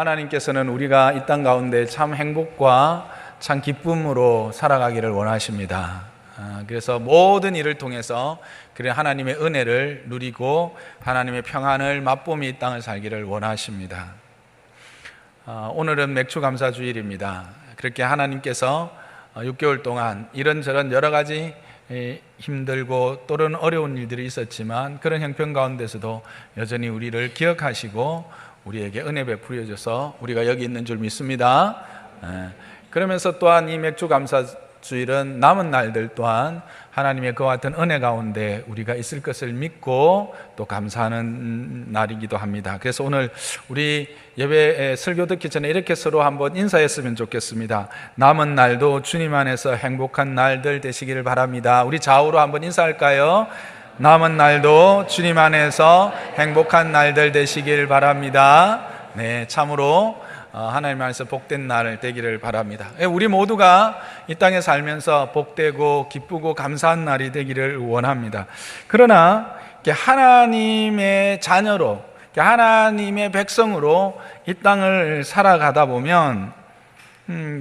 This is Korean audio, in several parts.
하나님께서는 우리가 이 땅 가운데 참 행복과 참 기쁨으로 살아가기를 원하십니다. 그래서 모든 일을 통해서 그래 하나님의 은혜를 누리고 하나님의 평안을 맛보며 이 땅을 살기를 원하십니다. 오늘은 맥주감사주일입니다. 그렇게 하나님께서 6개월 동안 이런저런 여러 가지 힘들고 또는 어려운 일들이 있었지만 그런 형편 가운데서도 여전히 우리를 기억하시고 우리에게 은혜 베풀어 줘서 우리가 여기 있는 줄 믿습니다. 그러면서 또한 이 맥주감사주일은 남은 날들 또한 하나님의 그와 같은 은혜 가운데 우리가 있을 것을 믿고 또 감사하는 날이기도 합니다. 그래서 오늘 우리 예배 설교 듣기 전에 이렇게 서로 한번 인사했으면 좋겠습니다. 남은 날도 주님 안에서 행복한 날들 되시기를 바랍니다. 우리 좌우로 한번 인사할까요? 남은 날도 주님 안에서 행복한 날들 되시길 바랍니다. 네, 참으로 하나님 안에서 복된 날 되기를 바랍니다. 우리 모두가 이 땅에 살면서 복되고 기쁘고 감사한 날이 되기를 원합니다. 그러나 하나님의 자녀로, 하나님의 백성으로 이 땅을 살아가다 보면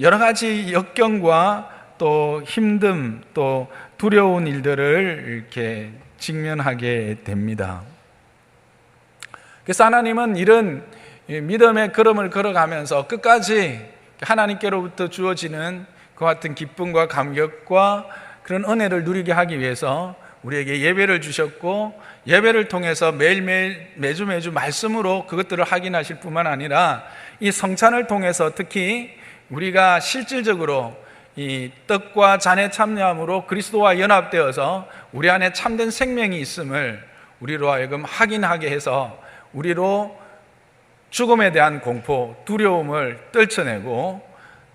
여러 가지 역경과 또 힘듦, 또 두려운 일들을 이렇게 직면하게 됩니다. 그래서 하나님은 이런 믿음의 걸음을 걸어가면서 끝까지 하나님께로부터 주어지는 그 같은 기쁨과 감격과 그런 은혜를 누리게 하기 위해서 우리에게 예배를 주셨고, 예배를 통해서 매일매일 매주 말씀으로 그것들을 확인하실 뿐만 아니라 이 성찬을 통해서 특히 우리가 실질적으로 이 떡과 잔에 참여함으로 그리스도와 연합되어서 우리 안에 참된 생명이 있음을 우리로 하여금 확인하게 해서 우리로 죽음에 대한 공포, 두려움을 떨쳐내고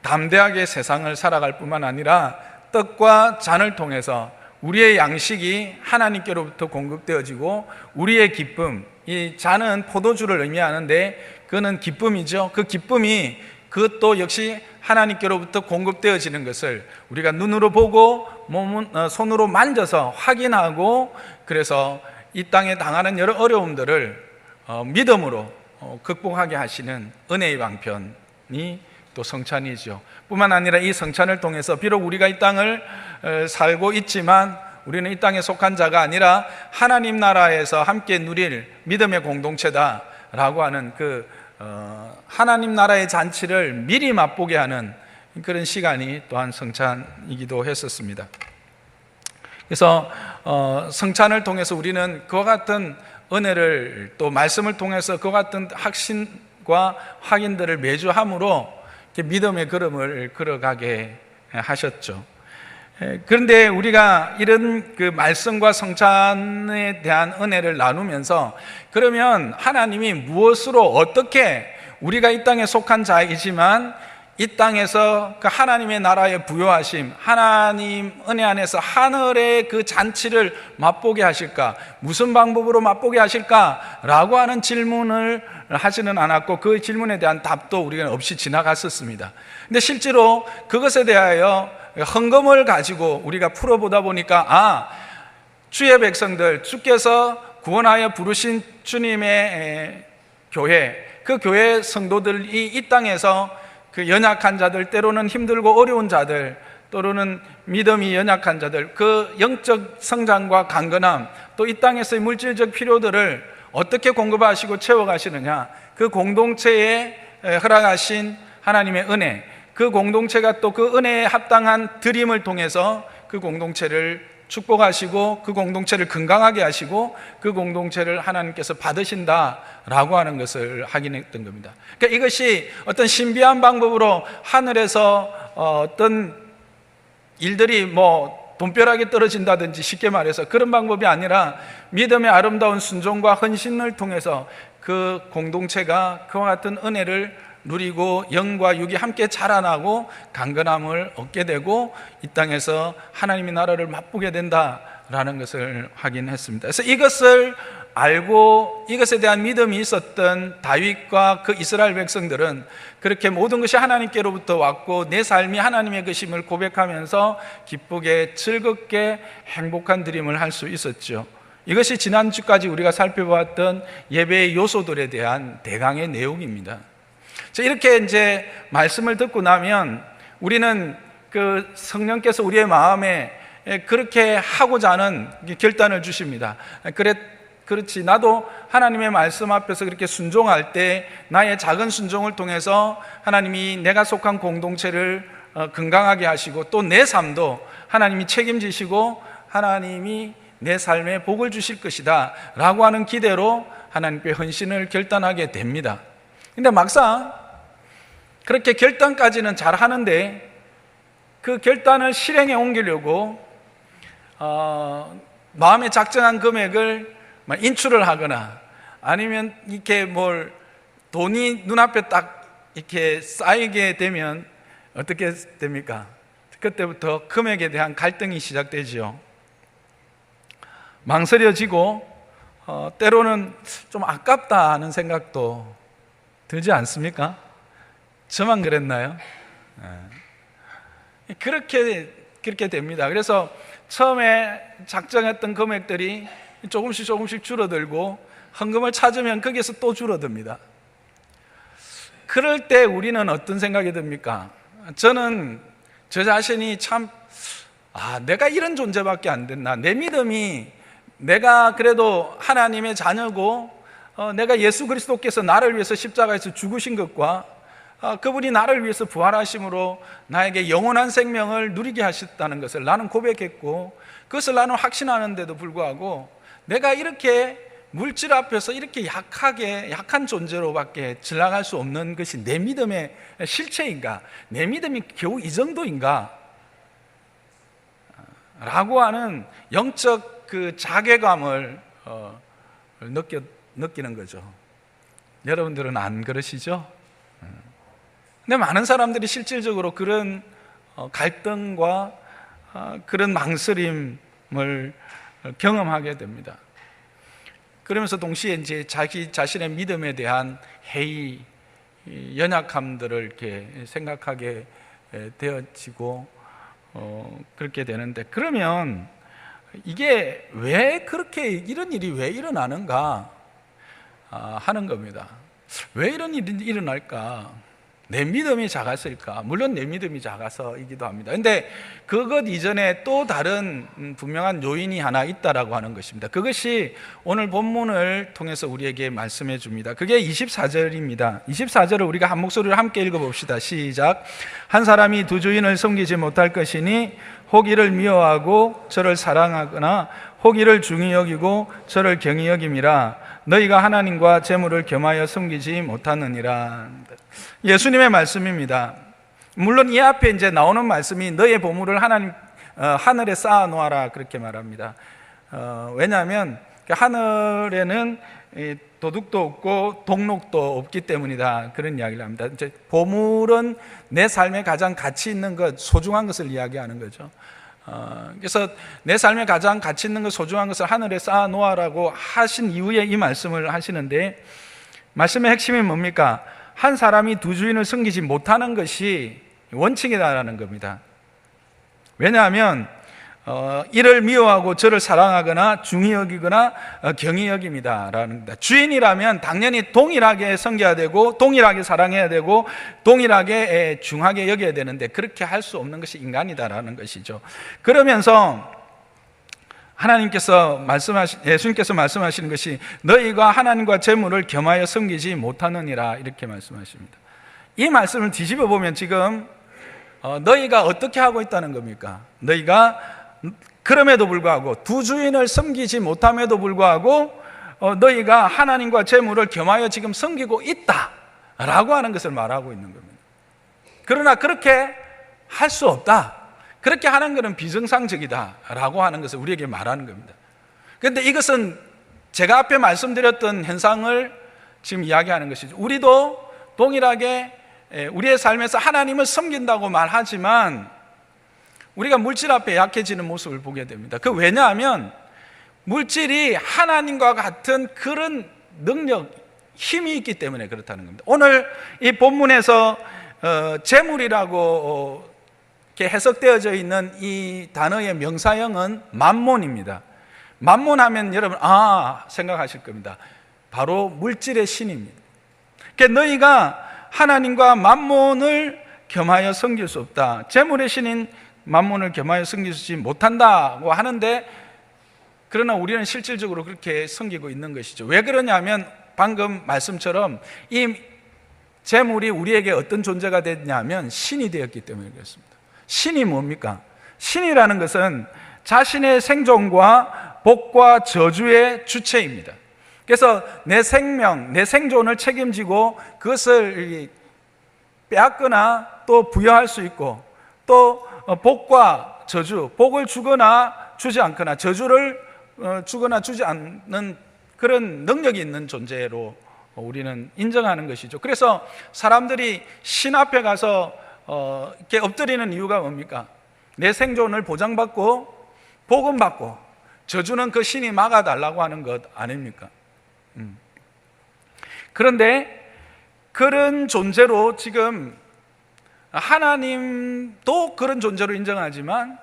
담대하게 세상을 살아갈 뿐만 아니라 떡과 잔을 통해서 우리의 양식이 하나님께로부터 공급되어지고 우리의 기쁨, 이 잔은 포도주를 의미하는데 그거는 기쁨이죠. 그 기쁨이 그것도 역시 하나님께로부터 공급되어지는 것을 우리가 눈으로 보고 손으로 만져서 확인하고, 그래서 이 땅에 당하는 여러 어려움들을 믿음으로 극복하게 하시는 은혜의 방편이 또 성찬이죠. 뿐만 아니라 이 성찬을 통해서 비록 우리가 이 땅을 살고 있지만 우리는 이 땅에 속한 자가 아니라 하나님 나라에서 함께 누릴 믿음의 공동체다라고 하는 그 하나님 나라의 잔치를 미리 맛보게 하는 그런 시간이 또한 성찬이기도 했었습니다. 그래서 성찬을 통해서 우리는 그와 같은 은혜를 또 말씀을 통해서 그와 같은 확신과 확인들을 매주 함으로 믿음의 걸음을 걸어가게 하셨죠. 그런데 우리가 이런 그 말씀과 성찬에 대한 은혜를 나누면서 그러면 하나님이 무엇으로 어떻게 우리가 이 땅에 속한 자이지만 이 땅에서 그 하나님의 나라의 부요하심, 하나님 은혜 안에서 하늘의 그 잔치를 맛보게 하실까? 무슨 방법으로 맛보게 하실까? 라고 하는 질문을 하지는 않았고 그 질문에 대한 답도 우리가 없이 지나갔었습니다. 근데 실제로 그것에 대하여 헌금을 가지고 우리가 풀어보다 보니까 주의 백성들, 주께서 구원하여 부르신 주님의 교회, 그 교회 성도들이 이 땅에서 그 연약한 자들, 때로는 힘들고 어려운 자들, 또는 믿음이 연약한 자들, 그 영적 성장과 강건함, 또 이 땅에서의 물질적 필요들을 어떻게 공급하시고 채워가시느냐, 그 공동체에 허락하신 하나님의 은혜, 그 공동체가 또 그 은혜에 합당한 드림을 통해서 그 공동체를 축복하시고 그 공동체를 건강하게 하시고 그 공동체를 하나님께서 받으신다라고 하는 것을 확인했던 겁니다. 그러니까 이것이 어떤 신비한 방법으로 하늘에서 어떤 일들이 돈벼락이 떨어진다든지 쉽게 말해서 그런 방법이 아니라 믿음의 아름다운 순종과 헌신을 통해서 그 공동체가 그와 같은 은혜를 누리고 영과 육이 함께 자라나고 강건함을 얻게 되고 이 땅에서 하나님의 나라를 맛보게 된다라는 것을 확인했습니다. 그래서 이것을 알고 이것에 대한 믿음이 있었던 다윗과 그 이스라엘 백성들은 그렇게 모든 것이 하나님께로부터 왔고 내 삶이 하나님의 것임을 고백하면서 기쁘게 즐겁게 행복한 드림을 할 수 있었죠. 이것이 지난주까지 우리가 살펴보았던 예배의 요소들에 대한 대강의 내용입니다. 이렇게 이제 말씀을 듣고 나면 우리는 그 성령께서 우리의 마음에 그렇게 하고자 하는 결단을 주십니다. 그렇지, 나도 하나님의 말씀 앞에서 그렇게 순종할 때 나의 작은 순종을 통해서 하나님이 내가 속한 공동체를 건강하게 하시고 또 내 삶도 하나님이 책임지시고 하나님이 내 삶에 복을 주실 것이다 라고 하는 기대로 하나님께 헌신을 결단하게 됩니다. 근데 막상 그렇게 결단까지는 잘 하는데 그 결단을 실행에 옮기려고 마음에 작정한 금액을 인출을 하거나 아니면 이렇게 돈이 눈앞에 딱 이렇게 쌓이게 되면 어떻게 됩니까? 그때부터 금액에 대한 갈등이 시작되죠. 망설여지고 때로는 좀 아깝다 하는 생각도 들지 않습니까? 저만 그랬나요? 그렇게 됩니다. 그래서 처음에 작정했던 금액들이 조금씩 줄어들고 헌금을 찾으면 거기에서 또 줄어듭니다. 그럴 때 우리는 어떤 생각이 듭니까? 저는 저 자신이 참 내가 이런 존재밖에 안 됐나, 내 믿음이 내가 그래도 하나님의 자녀고 내가 예수 그리스도께서 나를 위해서 십자가에서 죽으신 것과 그분이 나를 위해서 부활하심으로 나에게 영원한 생명을 누리게 하셨다는 것을 나는 고백했고 그것을 나는 확신하는데도 불구하고 내가 이렇게 물질 앞에서 이렇게 약한 존재로밖에 지나갈 수 없는 것이 내 믿음의 실체인가? 내 믿음이 겨우 이 정도인가? 라고 하는 영적 그 자괴감을 느끼는 거죠. 여러분들은 안 그러시죠? 근데 많은 사람들이 실질적으로 그런 갈등과 그런 망설임을 경험하게 됩니다. 그러면서 동시에 이제 자기 자신의 믿음에 대한 해이, 연약함들을 이렇게 생각하게 되어지고 그렇게 되는데, 그러면 이게 왜 그렇게 이런 일이 왜 일어나는가 하는 겁니다. 왜 이런 일이 일어날까? 내 믿음이 작았을까? 물론 내 믿음이 작아서이기도 합니다. 근데 그것 이전에 또 다른 분명한 요인이 하나 있다라고 하는 것입니다. 그것이 오늘 본문을 통해서 우리에게 말씀해 줍니다. 그게 24절입니다. 24절을 우리가 한 목소리로 함께 읽어봅시다. 시작. 한 사람이 두 주인을 섬기지 못할 것이니 혹 이를 미워하고 저를 사랑하거나 혹 이를 중히 여기고 저를 경히 여김이라. 너희가 하나님과 재물을 겸하여 섬기지 못하느니라. 예수님의 말씀입니다. 물론 이 앞에 이제 나오는 말씀이 너의 보물을 하늘에 쌓아 놓아라 그렇게 말합니다. 왜냐하면 하늘에는 도둑도 없고 동록도 없기 때문이다 그런 이야기를 합니다. 이제 보물은 내 삶에 가장 가치 있는 것, 소중한 것을 이야기하는 거죠. 그래서 내 삶에 가장 가치 있는 것, 소중한 것을 하늘에 쌓아 놓아라고 하신 이후에 이 말씀을 하시는데, 말씀의 핵심이 뭡니까? 한 사람이 두 주인을 섬기지 못하는 것이 원칙이다라는 겁니다. 왜냐하면 이를 미워하고 저를 사랑하거나 중히 여기거나 경히 여깁니다라는 겁니다. 주인이라면 당연히 동일하게 섬겨야 되고 동일하게 사랑해야 되고 동일하게 중하게 여겨야 되는데 그렇게 할 수 없는 것이 인간이다라는 것이죠. 그러면서 예수님께서 말씀하시는 것이 너희가 하나님과 재물을 겸하여 섬기지 못하느니라 이렇게 말씀하십니다. 이 말씀을 뒤집어 보면 지금 너희가 어떻게 하고 있다는 겁니까? 너희가 그럼에도 불구하고 두 주인을 섬기지 못함에도 불구하고 너희가 하나님과 재물을 겸하여 지금 섬기고 있다라고 하는 것을 말하고 있는 겁니다. 그러나 그렇게 할 수 없다, 그렇게 하는 것은 비정상적이다라고 하는 것을 우리에게 말하는 겁니다. 그런데 이것은 제가 앞에 말씀드렸던 현상을 지금 이야기하는 것이죠. 우리도 동일하게 우리의 삶에서 하나님을 섬긴다고 말하지만 우리가 물질 앞에 약해지는 모습을 보게 됩니다. 왜냐하면 물질이 하나님과 같은 그런 능력, 힘이 있기 때문에 그렇다는 겁니다. 오늘 이 본문에서 재물이라고 이렇게 해석되어져 있는 이 단어의 명사형은 만몬입니다. 만몬하면 여러분 생각하실 겁니다. 바로 물질의 신입니다. 그러니까 너희가 하나님과 만몬을 겸하여 섬길 수 없다. 재물의 신인 만몬을 겸하여 섬길 수 못한다고 하는데, 그러나 우리는 실질적으로 그렇게 섬기고 있는 것이죠. 왜 그러냐면 방금 말씀처럼 이 재물이 우리에게 어떤 존재가 됐냐면 신이 되었기 때문에 그렇습니다. 신이 뭡니까? 신이라는 것은 자신의 생존과 복과 저주의 주체입니다. 그래서 내 생명, 내 생존을 책임지고 그것을 빼앗거나 또 부여할 수 있고, 또 복과 저주, 복을 주거나 주지 않거나 저주를 주거나 주지 않는 그런 능력이 있는 존재로 우리는 인정하는 것이죠. 그래서 사람들이 신 앞에 가서 이렇게 엎드리는 이유가 뭡니까? 내 생존을 보장받고 복은 받고 저주는 그 신이 막아달라고 하는 것 아닙니까? 그런데 그런 존재로 지금 하나님도 그런 존재로 인정하지만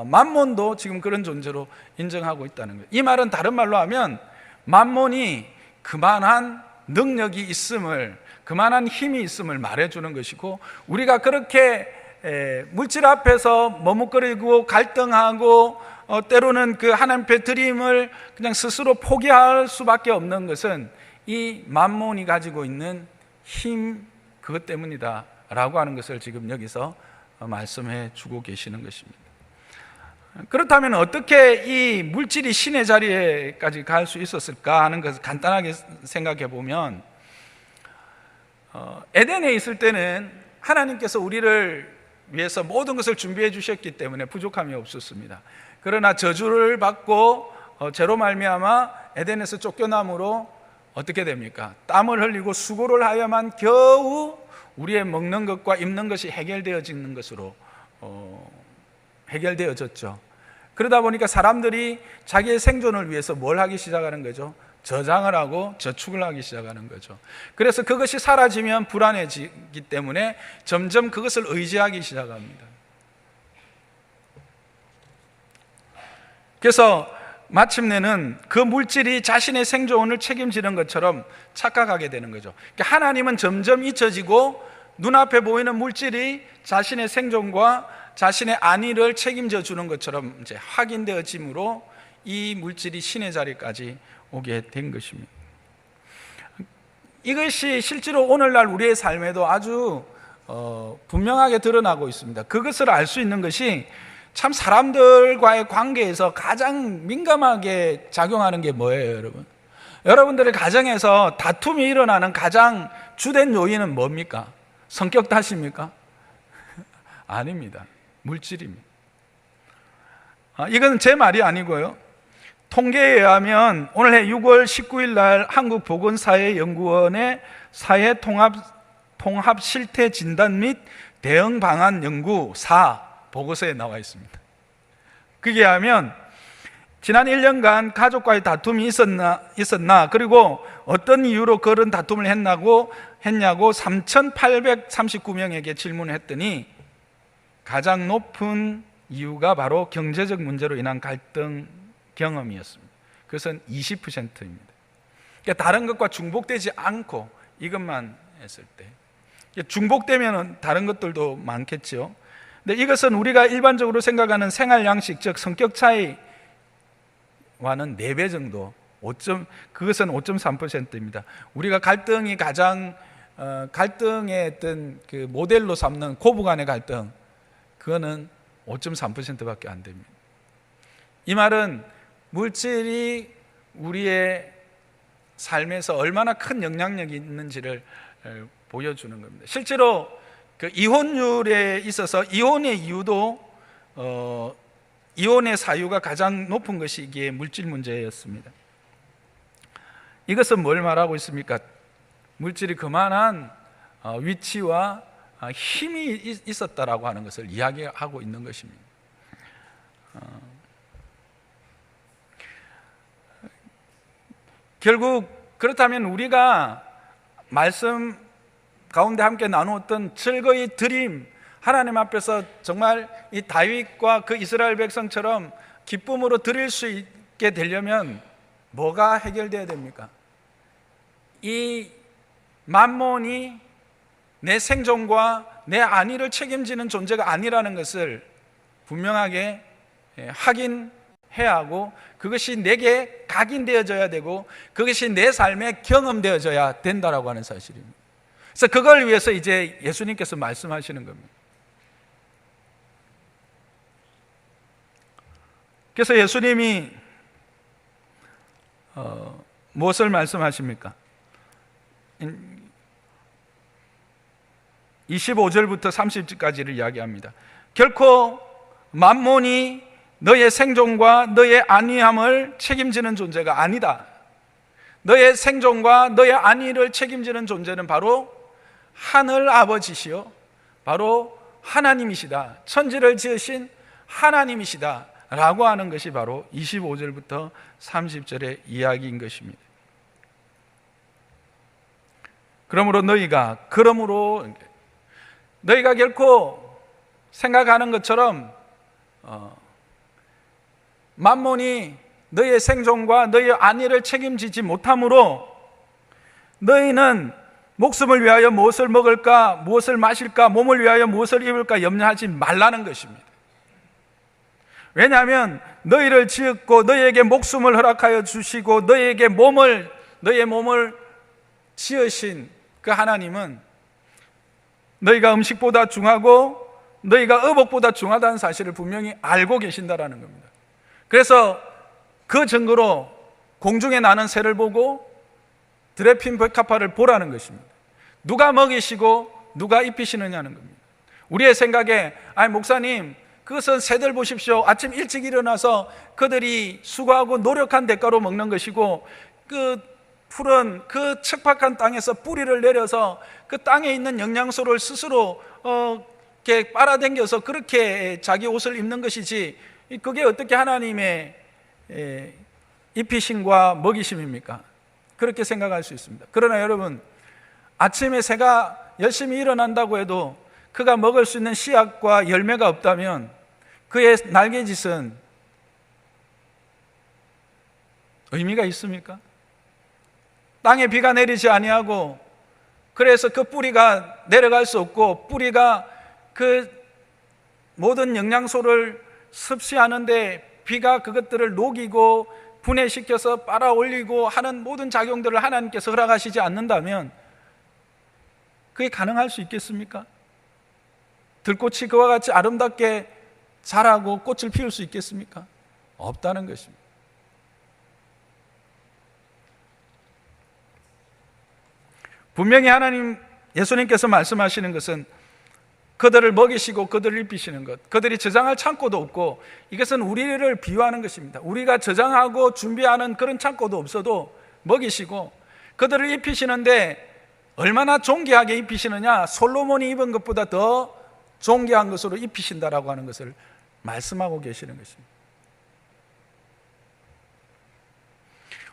만몬도 지금 그런 존재로 인정하고 있다는 거예요. 이 말은 다른 말로 하면 만몬이 그만한 능력이 있음을, 그만한 힘이 있음을 말해주는 것이고, 우리가 그렇게 물질 앞에서 머뭇거리고 갈등하고 때로는 그 하나님 앞에 드림을 그냥 스스로 포기할 수밖에 없는 것은 이 만몬이 가지고 있는 힘, 그것 때문이다 라고 하는 것을 지금 여기서 말씀해 주고 계시는 것입니다. 그렇다면 어떻게 이 물질이 신의 자리에까지 갈 수 있었을까 하는 것을 간단하게 생각해 보면, 에덴에 있을 때는 하나님께서 우리를 위해서 모든 것을 준비해 주셨기 때문에 부족함이 없었습니다. 그러나 저주를 받고 죄로 말미암아 에덴에서 쫓겨남으로 어떻게 됩니까? 땀을 흘리고 수고를 하여만 겨우 우리의 먹는 것과 입는 것이 해결되어지는 것으로 해결되어졌죠. 그러다 보니까 사람들이 자기의 생존을 위해서 뭘 하기 시작하는 거죠? 저장을 하고 저축을 하기 시작하는 거죠. 그래서 그것이 사라지면 불안해지기 때문에 점점 그것을 의지하기 시작합니다. 그래서 마침내는 그 물질이 자신의 생존을 책임지는 것처럼 착각하게 되는 거죠. 그러니까 하나님은 점점 잊혀지고 눈앞에 보이는 물질이 자신의 생존과 자신의 안위를 책임져 주는 것처럼 이제 확인되어짐으로 이 물질이 신의 자리까지 오게 된 것입니다. 이것이 실제로 오늘날 우리의 삶에도 아주 분명하게 드러나고 있습니다. 그것을 알 수 있는 것이 참 사람들과의 관계에서 가장 민감하게 작용하는 게 뭐예요, 여러분? 여러분들의 가정에서 다툼이 일어나는 가장 주된 요인은 뭡니까? 성격 탓입니까? 아닙니다. 물질입니다. 이건 제 말이 아니고요, 통계에 의하면 올해 6월 19일 날 한국보건사회연구원의 사회통합 실태 진단 및 대응 방안 연구 4 보고서에 나와 있습니다. 그게 하면 지난 1년간 가족과의 다툼이 있었나 그리고 어떤 이유로 그런 다툼을 했냐고 3,839명에게 질문을 했더니 가장 높은 이유가 바로 경제적 문제로 인한 갈등 경험이었습니다. 그것은 20%입니다. 그러니까 다른 것과 중복되지 않고 이것만 했을 때, 중복되면 다른 것들도 많겠죠. 근데 이것은 우리가 일반적으로 생각하는 생활 양식, 즉 성격 차이와는 4배 정도, 그것은 5.3%입니다. 우리가 갈등이 가장 갈등의 어떤 그 모델로 삼는 고부간의 갈등, 그거는 5.3%밖에 안 됩니다. 이 말은 물질이 우리의 삶에서 얼마나 큰 영향력이 있는지를 보여주는 겁니다. 실제로 그 이혼율에 있어서 이혼의 이유도 이혼의 사유가 가장 높은 것이 이게 물질 문제였습니다. 이것은 뭘 말하고 있습니까? 물질이 그만한 위치와 힘이 있었다라고 하는 것을 이야기하고 있는 것입니다. 결국 그렇다면 우리가 말씀 가운데 함께 나누었던 즐거이 드림, 하나님 앞에서 정말 이 다윗과 그 이스라엘 백성처럼 기쁨으로 드릴 수 있게 되려면 뭐가 해결돼야 됩니까? 이 만몬이 내 생존과 내 안위를 책임지는 존재가 아니라는 것을 분명하게 확인해야 하고, 그것이 내게 각인되어져야 되고, 그것이 내 삶에 경험되어져야 된다라고 하는 사실입니다. 그래서 그걸 위해서 이제 예수님께서 말씀하시는 겁니다. 그래서 예수님이 무엇을 말씀하십니까? 25절부터 30절까지를 이야기합니다. 결코 만몬이 너의 생존과 너의 안위함을 책임지는 존재가 아니다. 너의 생존과 너의 안위를 책임지는 존재는 바로 하늘 아버지시요, 바로 하나님이시다. 천지를 지으신 하나님이시다 라고 하는 것이 바로 25절부터 30절의 이야기인 것입니다. 그러므로 너희가 결코 생각하는 것처럼 만몬이 너희의 생존과 너희의 안위를 책임지지 못하므로 너희는 목숨을 위하여 무엇을 먹을까, 무엇을 마실까, 몸을 위하여 무엇을 입을까 염려하지 말라는 것입니다. 왜냐하면 너희를 지었고 너희에게 목숨을 허락하여 주시고 너희의 몸을 지으신 그 하나님은 너희가 음식보다 중하고 너희가 의복보다 중하다는 사실을 분명히 알고 계신다라는 겁니다. 그래서 그 증거로 공중에 나는 새를 보고 들에 핀 백합화를 보라는 것입니다. 누가 먹이시고 누가 입히시느냐는 겁니다. 우리의 생각에 목사님, 그것은 새들 보십시오. 아침 일찍 일어나서 그들이 수고하고 노력한 대가로 먹는 것이고, 그 풀은 그 척박한 땅에서 뿌리를 내려서 그 땅에 있는 영양소를 스스로 이렇게 빨아당겨서 그렇게 자기 옷을 입는 것이지, 그게 어떻게 하나님의 입히심과 먹이심입니까? 그렇게 생각할 수 있습니다. 그러나 여러분, 아침에 새가 열심히 일어난다고 해도 그가 먹을 수 있는 씨앗과 열매가 없다면 그의 날개짓은 의미가 있습니까? 땅에 비가 내리지 아니하고, 그래서 그 뿌리가 내려갈 수 없고, 뿌리가 그 모든 영양소를 섭취하는데 비가 그것들을 녹이고 분해시켜서 빨아 올리고 하는 모든 작용들을 하나님께서 허락하시지 않는다면 그게 가능할 수 있겠습니까? 들꽃이 그와 같이 아름답게 자라고 꽃을 피울 수 있겠습니까? 없다는 것입니다. 분명히 예수님께서 말씀하시는 것은 그들을 먹이시고 그들을 입히시는 것, 그들이 저장할 창고도 없고, 이것은 우리를 비유하는 것입니다. 우리가 저장하고 준비하는 그런 창고도 없어도 먹이시고 그들을 입히시는데 얼마나 존귀하게 입히시느냐, 솔로몬이 입은 것보다 더 존귀한 것으로 입히신다라고 하는 것을 말씀하고 계시는 것입니다.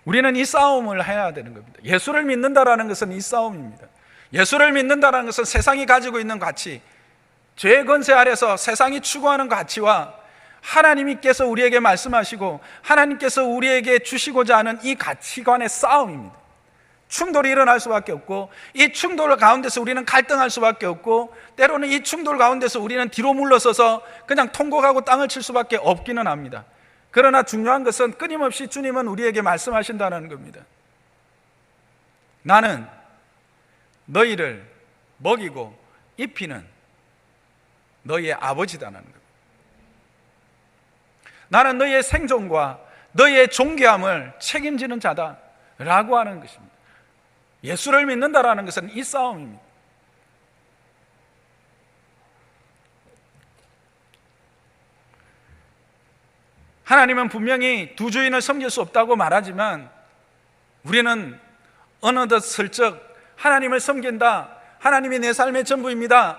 우리는 이 싸움을 해야 되는 겁니다. 예수를 믿는다라는 것은 이 싸움입니다. 예수를 믿는다라는 것은 세상이 가지고 있는 가치, 죄의 권세 아래서 세상이 추구하는 가치와 하나님께서 우리에게 말씀하시고 하나님께서 우리에게 주시고자 하는 이 가치관의 싸움입니다. 충돌이 일어날 수밖에 없고, 이 충돌 가운데서 우리는 갈등할 수밖에 없고, 때로는 이 충돌 가운데서 우리는 뒤로 물러서서 그냥 통곡하고 땅을 칠 수밖에 없기는 합니다. 그러나 중요한 것은 끊임없이 주님은 우리에게 말씀하신다는 겁니다. 나는 너희를 먹이고 입히는 너희의 아버지다라는 겁니다. 나는 너희의 생존과 너희의 존귀함을 책임지는 자다라고 하는 것입니다. 예수를 믿는다라는 것은 이 싸움입니다. 하나님은 분명히 두 주인을 섬길 수 없다고 말하지만, 우리는 어느덧 슬쩍 하나님을 섬긴다, 하나님이 내 삶의 전부입니다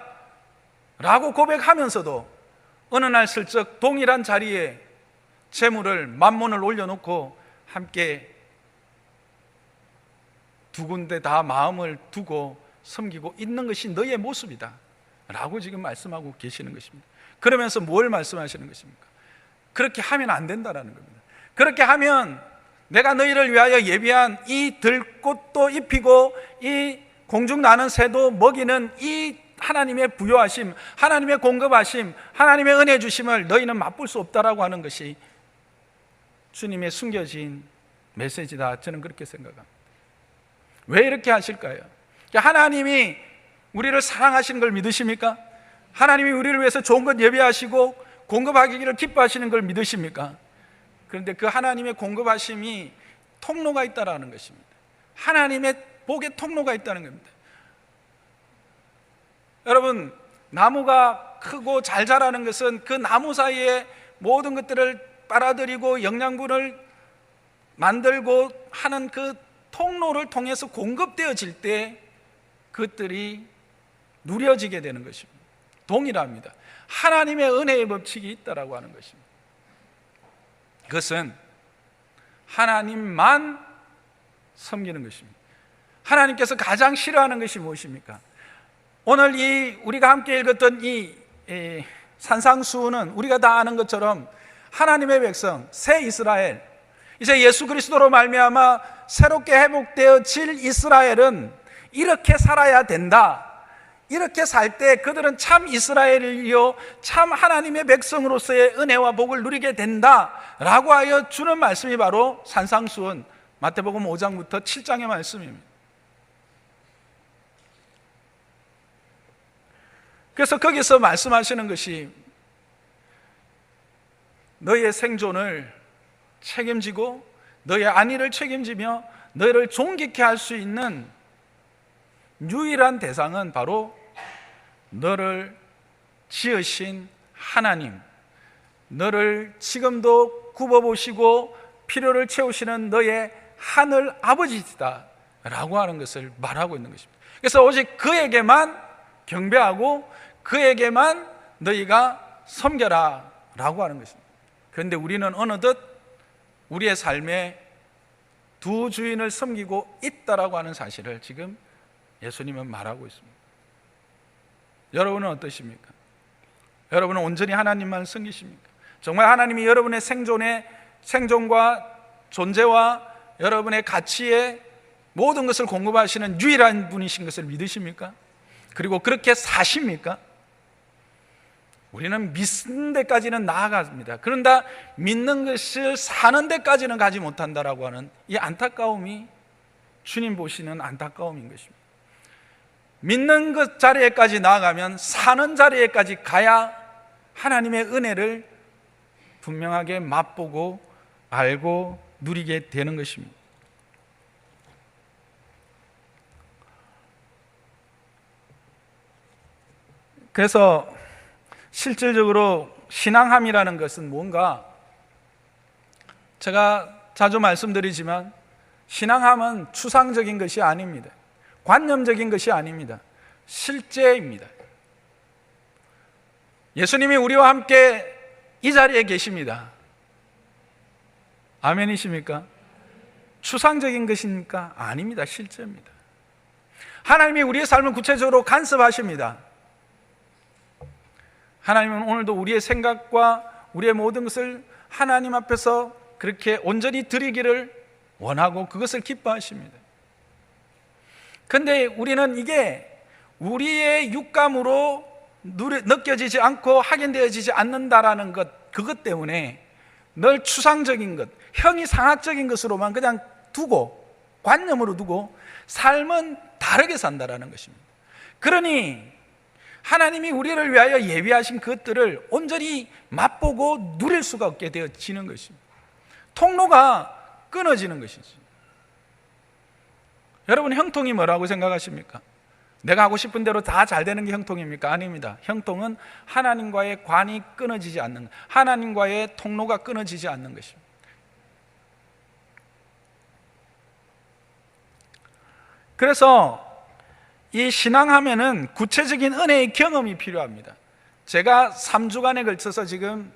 라고 고백하면서도 어느 날 슬쩍 동일한 자리에 재물을, 만몬을 올려놓고 함께 두 군데 다 마음을 두고 섬기고 있는 것이 너의 모습이다 라고 지금 말씀하고 계시는 것입니다. 그러면서 뭘 말씀하시는 것입니까? 그렇게 하면 안 된다라는 겁니다. 그렇게 하면 내가 너희를 위하여 예비한 이 들꽃도 입히고 이 공중 나는 새도 먹이는 이 하나님의 부요하심, 하나님의 공급하심, 하나님의 은혜 주심을 너희는 맛볼 수 없다라고 하는 것이 주님의 숨겨진 메시지다. 저는 그렇게 생각합니다. 왜 이렇게 하실까요? 하나님이 우리를 사랑하시는 걸 믿으십니까? 하나님이 우리를 위해서 좋은 것 예비하시고 공급하기를 기뻐하시는 걸 믿으십니까? 그런데 그 하나님의 공급하심이 통로가 있다라는 것입니다. 하나님의 복의 통로가 있다는 겁니다. 여러분, 나무가 크고 잘 자라는 것은 그 나무 사이에 모든 것들을 빨아들이고 영양분을 만들고 하는 그 통로를 통해서 공급되어질 때 그것들이 누려지게 되는 것입니다. 동일합니다. 하나님의 은혜의 법칙이 있다라고 하는 것입니다. 그것은 하나님만 섬기는 것입니다. 하나님께서 가장 싫어하는 것이 무엇입니까? 오늘 우리가 함께 읽었던 이 산상수훈은 우리가 다 아는 것처럼 하나님의 백성, 새 이스라엘, 이제 예수 그리스도로 말미암아 새롭게 회복되어질 이스라엘은 이렇게 살아야 된다. 이렇게 살 때 그들은 참 이스라엘이요 참 하나님의 백성으로서의 은혜와 복을 누리게 된다라고 하여 주는 말씀이 바로 산상수훈 마태복음 5장부터 7장의 말씀입니다. 그래서 거기서 말씀하시는 것이 너희의 생존을 책임지고 너희의 안위를 책임지며 너희를 존귀케 할 수 있는 유일한 대상은 바로 너를 지으신 하나님, 너를 지금도 굽어보시고 필요를 채우시는 너의 하늘 아버지시다 라고 하는 것을 말하고 있는 것입니다. 그래서 오직 그에게만 경배하고 그에게만 너희가 섬겨라 라고 하는 것입니다. 그런데 우리는 어느덧 우리의 삶에 두 주인을 섬기고 있다라고 하는 사실을 지금 예수님은 말하고 있습니다. 여러분은 어떠십니까? 여러분은 온전히 하나님만 섬기십니까? 정말 하나님이 여러분의 생존과 존재와 여러분의 가치에 모든 것을 공급하시는 유일한 분이신 것을 믿으십니까? 그리고 그렇게 사십니까? 우리는 믿는 데까지는 나아갑니다. 그런데 믿는 것을 사는 데까지는 가지 못한다라고 하는 이 안타까움이 주님 보시는 안타까움인 것입니다. 믿는 것 자리에까지 나아가면 사는 자리에까지 가야 하나님의 은혜를 분명하게 맛보고 알고 누리게 되는 것입니다. 그래서 실질적으로 신앙함이라는 것은 뭔가, 제가 자주 말씀드리지만 신앙함은 추상적인 것이 아닙니다. 관념적인 것이 아닙니다. 실제입니다. 예수님이 우리와 함께 이 자리에 계십니다. 아멘이십니까? 추상적인 것입니까? 아닙니다. 실제입니다. 하나님이 우리의 삶을 구체적으로 간섭하십니다. 하나님은 오늘도 우리의 생각과 우리의 모든 것을 하나님 앞에서 그렇게 온전히 드리기를 원하고 그것을 기뻐하십니다. 그런데 우리는 이게 우리의 육감으로 느껴지지 않고 확인되어지지 않는다라는 것, 그것 때문에 늘 추상적인 것, 형이상학적인 것으로만 그냥 두고, 관념으로 두고 삶은 다르게 산다라는 것입니다. 그러니 하나님이 우리를 위하여 예비하신 것들을 온전히 맛보고 누릴 수가 없게 되어지는 것입니다. 통로가 끊어지는 것이지. 여러분, 형통이 뭐라고 생각하십니까? 내가 하고 싶은 대로 다 잘 되는 게 형통입니까? 아닙니다. 형통은 하나님과의 관이 끊어지지 않는, 하나님과의 통로가 끊어지지 않는 것입니다. 그래서 이 신앙하면은 구체적인 은혜의 경험이 필요합니다. 제가 3주간에 걸쳐서 지금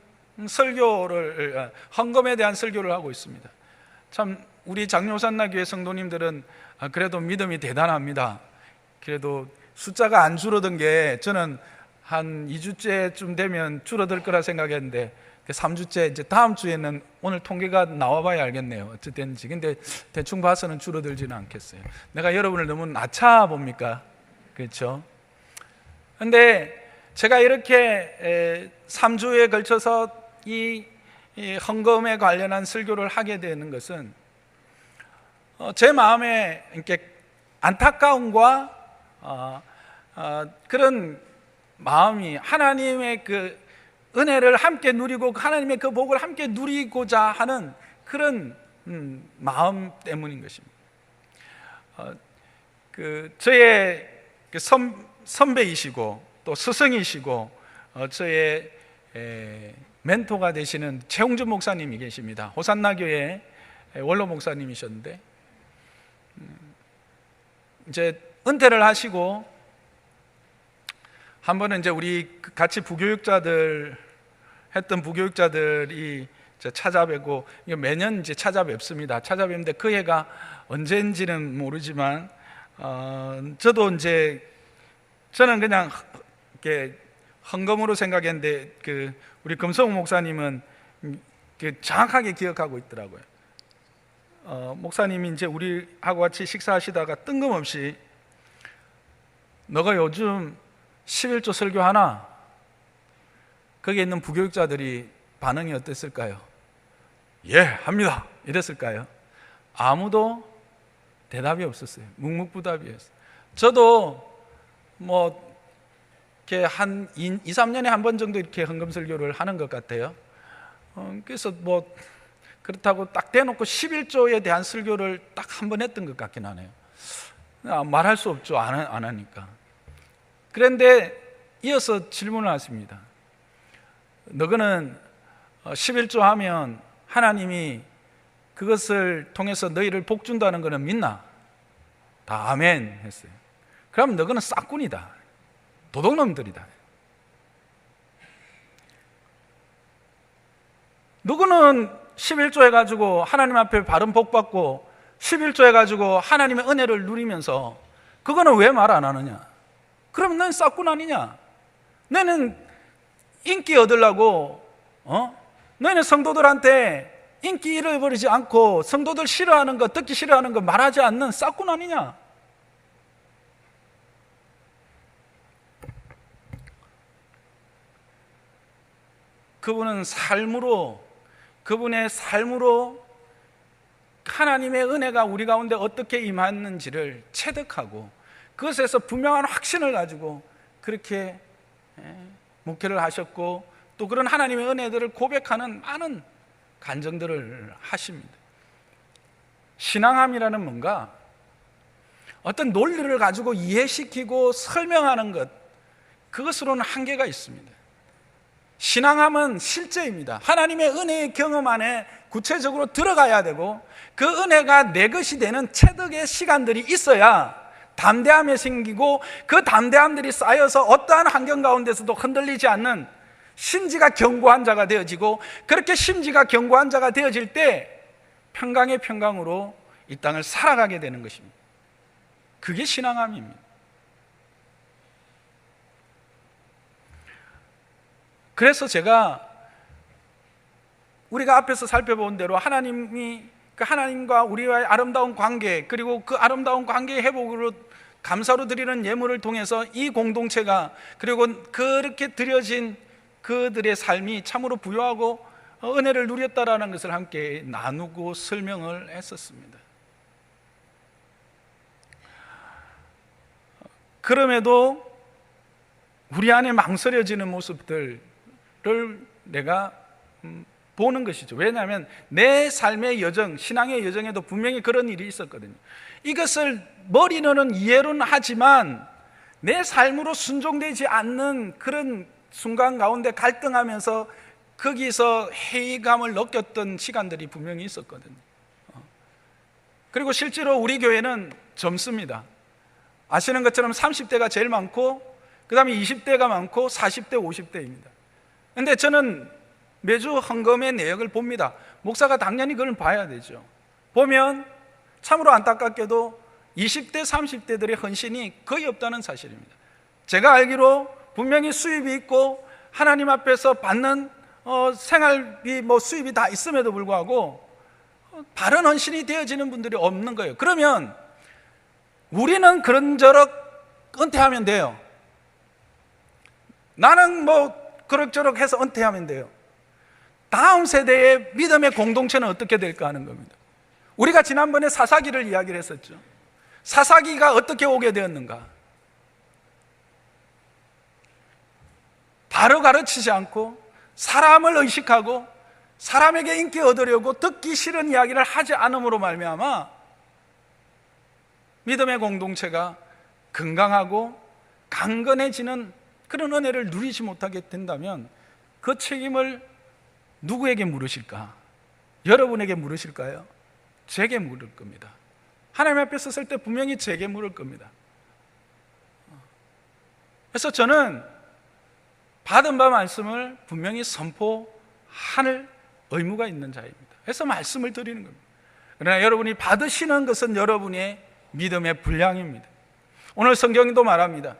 설교를, 헌금에 대한 설교를 하고 있습니다. 참 우리 장로산나교회 성도님들은 그래도 믿음이 대단합니다. 그래도 숫자가 안 줄어든 게 저는 한 2주째쯤 되면 줄어들 거라 생각했는데 3주째, 이제 다음 주에는 오늘 통계가 나와봐야 알겠네요. 어쨌든지. 근데 대충 봐서는 줄어들지는 않겠어요. 내가 여러분을 너무 낮춰 봅니까? 그렇죠? 근데 제가 이렇게 3주에 걸쳐서 이 헌금에 관련한 설교를 하게 되는 것은 제 마음에 이렇게 안타까움과 그런 마음이 하나님의 그 은혜를 함께 누리고 하나님의 그 복을 함께 누리고자 하는 그런 마음 때문인 것입니다. 저의 선배이시고 또 스승이시고 저의 멘토가 되시는 최홍준 목사님이 계십니다. 호산나 교회 원로 목사님이셨는데 이제 은퇴를 하시고 한 번은 이제 우리 같이 부교육자들 했던 부교육자들이 찾아뵈고, 매년 이제 찾아뵙습니다. 찾아뵙는데 그 해가 언제인지는 모르지만 저도 이제 저는 그냥 이렇게 헌금으로 생각했는데 우리 금성우 목사님은 정확하게 기억하고 있더라고요. 목사님이 이제 우리하고 같이 식사하시다가 뜬금없이 너가 요즘 11조 설교하나? 거기에 있는 부교육자들이 반응이 어땠을까요? 예, 합니다. 이랬을까요? 아무도 대답이 없었어요. 묵묵부답이었어요. 저도 이렇게 한 2, 3년에 한 번 정도 이렇게 헌금 설교를 하는 것 같아요. 그래서 그렇다고 딱 대놓고 11조에 대한 설교를 딱 한 번 했던 것 같긴 하네요. 말할 수 없죠. 안 하니까. 그런데 이어서 질문을 하십니다. 너희는 11조 하면 하나님이 그것을 통해서 너희를 복 준다는 것은 믿나? 다 아멘 했어요. 그럼 너희는 싹군이다. 도둑놈들이다. 누구는 11조 해가지고 하나님 앞에 바른 복 받고 11조 해가지고 하나님의 은혜를 누리면서 그거는 왜 말 안 하느냐? 그럼 넌 싹군 아니냐? 너는 인기 얻으려고 너희는 성도들한테 인기 잃어버리지 않고 성도들 싫어하는 거, 듣기 싫어하는 거 말하지 않는 싹군 아니냐? 그분의 삶으로 하나님의 은혜가 우리 가운데 어떻게 임했는지를 체득하고 그것에서 분명한 확신을 가지고 그렇게 목회를 하셨고 또 그런 하나님의 은혜들을 고백하는 많은 간증들을 하십니다. 신앙함이라는 뭔가 어떤 논리를 가지고 이해시키고 설명하는 것, 그것으로는 한계가 있습니다. 신앙함은 실제입니다. 하나님의 은혜의 경험 안에 구체적으로 들어가야 되고 그 은혜가 내 것이 되는 체득의 시간들이 있어야 담대함이 생기고 그 담대함들이 쌓여서 어떠한 환경 가운데서도 흔들리지 않는 심지가 견고한 자가 되어지고, 그렇게 심지가 견고한 자가 되어질 때 평강의 평강으로 이 땅을 살아가게 되는 것입니다. 그게 신앙함입니다. 그래서 제가 우리가 앞에서 살펴본 대로 하나님이 그 하나님과 우리와의 아름다운 관계, 그리고 그 아름다운 관계의 회복으로 감사로 드리는 예물을 통해서 이 공동체가, 그리고 그렇게 드려진 그들의 삶이 참으로 부유하고 은혜를 누렸다라는 것을 함께 나누고 설명을 했었습니다. 그럼에도 우리 안에 망설여지는 모습들을 내가 보는 것이죠. 왜냐하면 내 삶의 여정, 신앙의 여정에도 분명히 그런 일이 있었거든요. 이것을 머리로는 이해는 하지만 내 삶으로 순종되지 않는 그런 순간 가운데 갈등하면서 거기서 회의감을 느꼈던 시간들이 분명히 있었거든요. 그리고 실제로 우리 교회는 젊습니다. 아시는 것처럼 30대가 제일 많고 그 다음에 20대가 많고 40대, 50대입니다. 그런데 저는 매주 헌금의 내역을 봅니다. 목사가 당연히 그걸 봐야 되죠. 보면 참으로 안타깝게도 20대, 30대들의 헌신이 거의 없다는 사실입니다. 제가 알기로 분명히 수입이 있고 하나님 앞에서 받는 생활비 수입이 다 있음에도 불구하고 바른 헌신이 되어지는 분들이 없는 거예요. 그러면 우리는 그런저럭 은퇴하면 돼요. 나는 그럭저럭 해서 은퇴하면 돼요. 다음 세대의 믿음의 공동체는 어떻게 될까 하는 겁니다. 우리가 지난번에 사사기를 이야기를 했었죠. 사사기가 어떻게 오게 되었는가? 바로 가르치지 않고 사람을 의식하고 사람에게 인기 얻으려고 듣기 싫은 이야기를 하지 않음으로 말미암아 믿음의 공동체가 건강하고 강건해지는 그런 은혜를 누리지 못하게 된다면 그 책임을 누구에게 물으실까? 여러분에게 물으실까요? 제게 물을 겁니다. 하나님 앞에 섰을 때 분명히 제게 물을 겁니다. 그래서 저는 받은 바 말씀을 분명히 선포할 의무가 있는 자입니다. 그래서 말씀을 드리는 겁니다. 그러나 여러분이 받으시는 것은 여러분의 믿음의 분량입니다. 오늘 성경도 말합니다.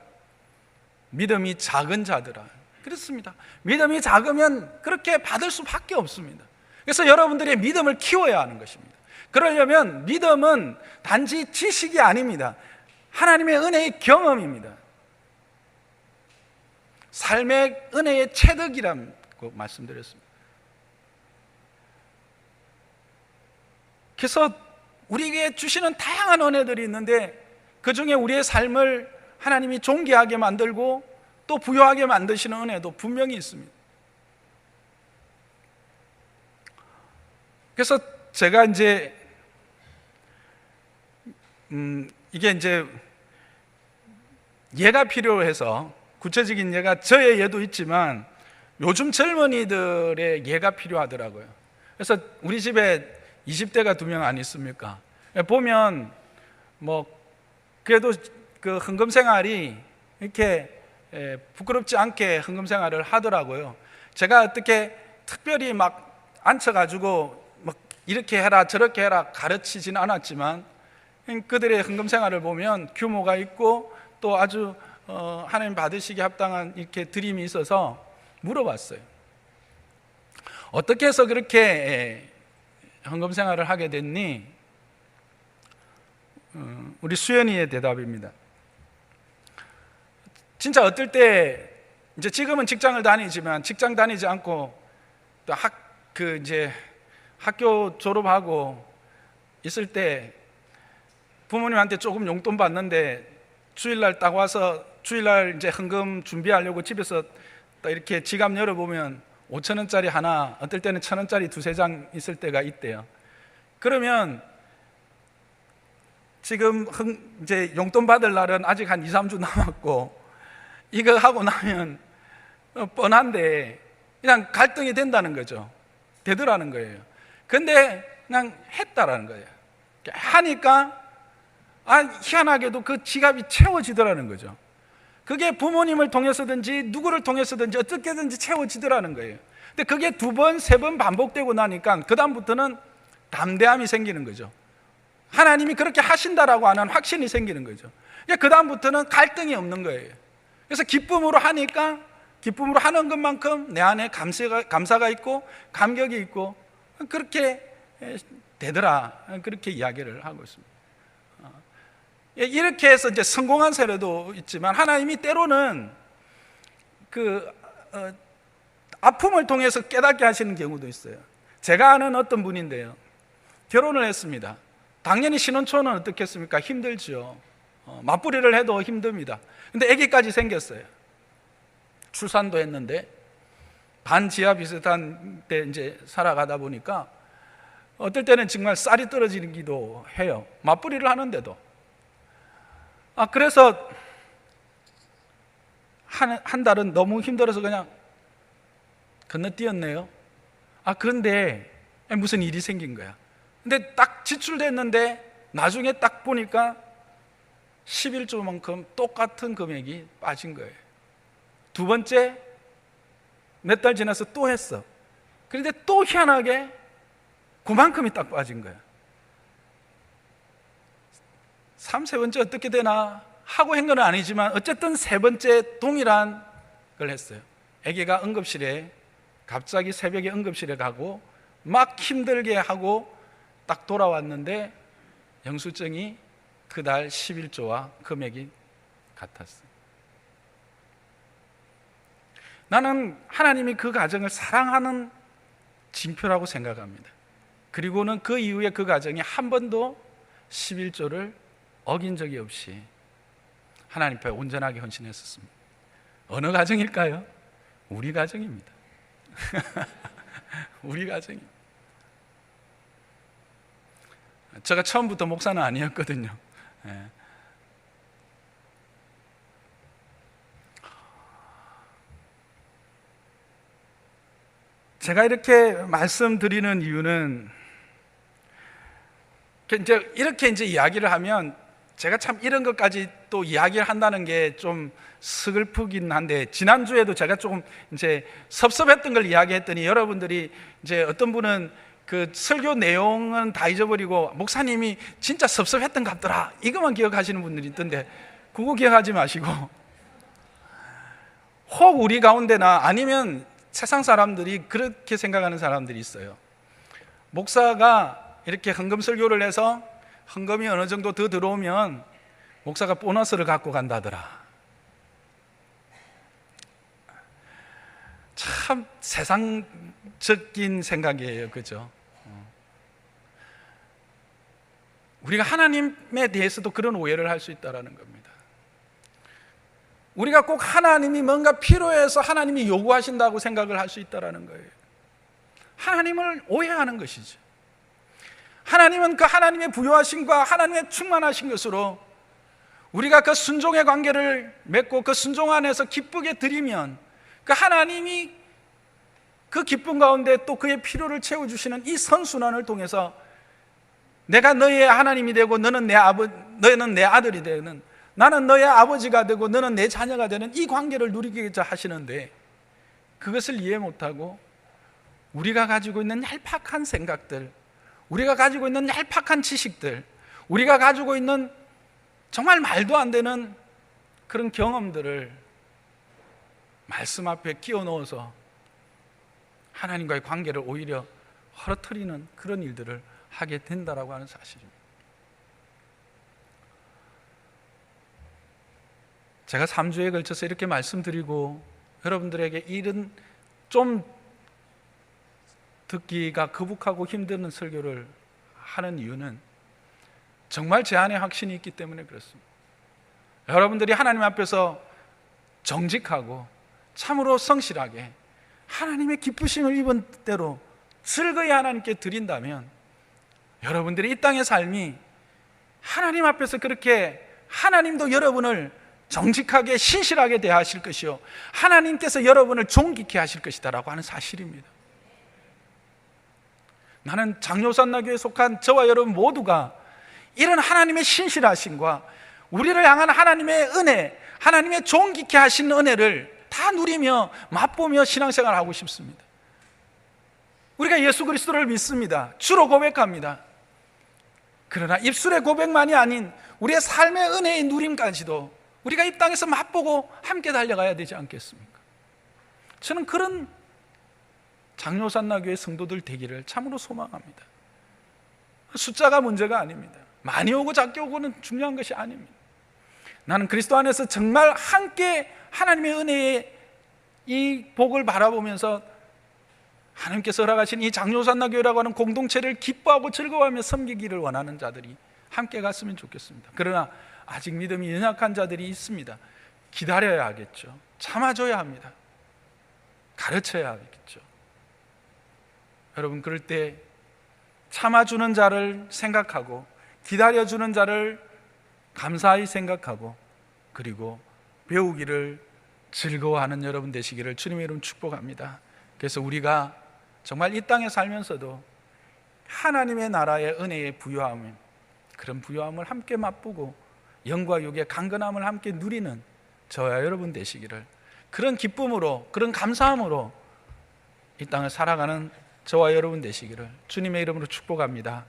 믿음이 작은 자들아. 그렇습니다. 믿음이 작으면 그렇게 받을 수밖에 없습니다. 그래서 여러분들의 믿음을 키워야 하는 것입니다. 그러려면 믿음은 단지 지식이 아닙니다. 하나님의 은혜의 경험입니다. 삶의 은혜의 체득이라고 말씀드렸습니다. 그래서 우리에게 주시는 다양한 은혜들이 있는데 그 중에 우리의 삶을 하나님이 존귀하게 만들고 또 부유하게 만드시는 은혜도 분명히 있습니다. 그래서 제가 이제 이게 이제 예가 필요해서 구체적인 예가 저의 예도 있지만 요즘 젊은이들의 예가 필요하더라고요. 그래서 우리 집에 20대가 2명 안 있습니까? 보면 그래도 그 헌금 생활이 이렇게 부끄럽지 않게 헌금 생활을 하더라고요. 제가 어떻게 특별히 막 앉혀가지고 이렇게 해라 저렇게 해라 가르치지는 않았지만 그들의 헌금 생활을 보면 규모가 있고 또 아주 하나님 받으시기에 합당한 이렇게 드림이 있어서 물어봤어요. 어떻게 해서 그렇게 헌금 생활을 하게 됐니? 우리 수연이의 대답입니다. 진짜 어떨 때 이제 지금은 직장을 다니지만 직장 다니지 않고 또 이제 학교 졸업하고 있을 때 부모님한테 조금 용돈 받는데 주일날 딱 와서 주일날 이제 헌금 준비하려고 집에서 딱 이렇게 지갑 열어보면 5,000원짜리 하나, 어떨 때는 1,000원짜리 2-3장 있을 때가 있대요. 그러면 지금 이제 용돈 받을 날은 아직 한 2-3주 남았고 이거 하고 나면 뻔한데 그냥 갈등이 된다는 거죠. 되더라는 거예요. 근데 그냥 했다라는 거예요. 하니까 희한하게도 그 지갑이 채워지더라는 거죠. 그게 부모님을 통해서든지 누구를 통해서든지 어떻게든지 채워지더라는 거예요. 근데 그게 2번, 3번 반복되고 나니까 그 다음부터는 담대함이 생기는 거죠. 하나님이 그렇게 하신다라고 하는 확신이 생기는 거죠. 그 다음부터는 갈등이 없는 거예요. 그래서 기쁨으로 하니까 기쁨으로 하는 것만큼 내 안에 감사가 있고 감격이 있고 그렇게 되더라. 그렇게 이야기를 하고 있습니다. 이렇게 해서 이제 성공한 사례도 있지만 하나님이 때로는 아픔을 통해서 깨닫게 하시는 경우도 있어요. 제가 아는 어떤 분인데요. 결혼을 했습니다. 당연히 신혼초는 어떻겠습니까? 힘들죠. 맞벌이를 해도 힘듭니다. 근데 아기까지 생겼어요. 출산도 했는데 반지하 비슷한 데 이제 살아가다 보니까 어떨 때는 정말 쌀이 떨어지기도 해요. 맞벌이를 하는데도. 그래서 한 달은 너무 힘들어서 그냥 건너뛰었네요. 그런데 무슨 일이 생긴 거야. 근데 딱 지출됐는데 나중에 딱 보니까 11조만큼 똑같은 금액이 빠진 거예요. 2번째 몇 달 지나서 또 했어. 그런데 또 희한하게 그만큼이 딱 빠진 거야. 3-4번째 어떻게 되나 하고 한 건 아니지만 어쨌든 3번째 동일한 걸 했어요. 아기가 응급실에 갑자기 새벽에 응급실에 가고 막 힘들게 하고 딱 돌아왔는데 영수증이 그달 11조와 금액이 같았어요. 나는 하나님이 그 가정을 사랑하는 징표라고 생각합니다. 그리고는 그 이후에 그 가정이 한 번도 11조를 어긴 적이 없이 하나님 앞에 온전하게 헌신했었습니다. 어느 가정일까요? 우리 가정입니다. 우리 가정입니다. 제가 처음부터 목사는 아니었거든요. 예. 제가 이렇게 말씀드리는 이유는 이렇게 이야기를 하면 제가 참 이런 것까지 또 이야기를 한다는 게 좀 슬프긴 한데, 지난주에도 제가 조금 섭섭했던 걸 이야기했더니 여러분들이 어떤 분은 그 설교 내용은 다 잊어버리고 목사님이 진짜 섭섭했던 것 같더라, 이것만 기억하시는 분들이 있던데 그거 기억하지 마시고 혹 우리 가운데나 아니면 세상 사람들이 그렇게 생각하는 사람들이 있어요. 목사가 이렇게 헌금 설교를 해서 헌금이 어느 정도 더 들어오면 목사가 보너스를 갖고 간다더라. 참 세상적인 생각이에요, 그죠? 우리가 하나님에 대해서도 그런 오해를 할 수 있다는 겁니다. 우리가 꼭 하나님이 뭔가 필요해서 하나님이 요구하신다고 생각을 할 수 있다는 거예요. 하나님을 오해하는 것이죠. 하나님은 그 하나님의 부요하심과 하나님의 충만하신 것으로 우리가 그 순종의 관계를 맺고 그 순종 안에서 기쁘게 드리면 그 하나님이 그 기쁨 가운데 또 그의 필요를 채워주시는 이 선순환을 통해서 내가 너의 하나님이 되고 너는 내 아들이 되는, 나는 너의 아버지가 되고 너는 내 자녀가 되는 이 관계를 누리고자 하시는데, 그것을 이해 못하고 우리가 가지고 있는 얄팍한 생각들, 우리가 가지고 있는 얄팍한 지식들, 우리가 가지고 있는 정말 말도 안 되는 그런 경험들을 말씀 앞에 끼워 넣어서 하나님과의 관계를 오히려 허러뜨리는 그런 일들을 하게 된다라고 하는 사실입니다. 제가 3주에 걸쳐서 이렇게 말씀드리고 여러분들에게 이런 좀 듣기가 거북하고 힘든 설교를 하는 이유는 정말 제 안에 확신이 있기 때문에 그렇습니다. 여러분들이 하나님 앞에서 정직하고 참으로 성실하게 하나님의 기쁘심을 입은 대로 즐거이 하나님께 드린다면 여러분들이 이 땅의 삶이 하나님 앞에서 그렇게 하나님도 여러분을 정직하게 신실하게 대하실 것이요 하나님께서 여러분을 존귀케 하실 것이다라고 하는 사실입니다. 나는 장로산나교에 속한 저와 여러분 모두가 이런 하나님의 신실하심과 우리를 향한 하나님의 은혜, 하나님의 존귀케 하신 은혜를 다 누리며 맛보며 신앙생활을 하고 싶습니다. 우리가 예수 그리스도를 믿습니다. 주로 고백합니다. 그러나 입술의 고백만이 아닌 우리의 삶의 은혜의 누림까지도 우리가 이 땅에서 맛보고 함께 달려가야 되지 않겠습니까? 저는 그런 장로산나교의 성도들 되기를 참으로 소망합니다. 숫자가 문제가 아닙니다. 많이 오고 작게 오고는 중요한 것이 아닙니다. 나는 그리스도 안에서 정말 함께 하나님의 은혜의 이 복을 바라보면서 하나님께서 허락하신 이 장로산나교회라고 하는 공동체를 기뻐하고 즐거워하며 섬기기를 원하는 자들이 함께 갔으면 좋겠습니다. 그러나 아직 믿음이 연약한 자들이 있습니다. 기다려야 하겠죠. 참아줘야 합니다. 가르쳐야 하겠죠. 여러분, 그럴 때 참아주는 자를 생각하고 기다려주는 자를 감사히 생각하고 그리고 배우기를 즐거워하는 여러분 되시기를 주님의 이름 축복합니다. 그래서 우리가 정말 이 땅에 살면서도 하나님의 나라의 은혜의 부요함, 그런 부요함을 함께 맛보고 영과 육의 강건함을 함께 누리는 저와 여러분 되시기를, 그런 기쁨으로 그런 감사함으로 이 땅을 살아가는 저와 여러분 되시기를 주님의 이름으로 축복합니다.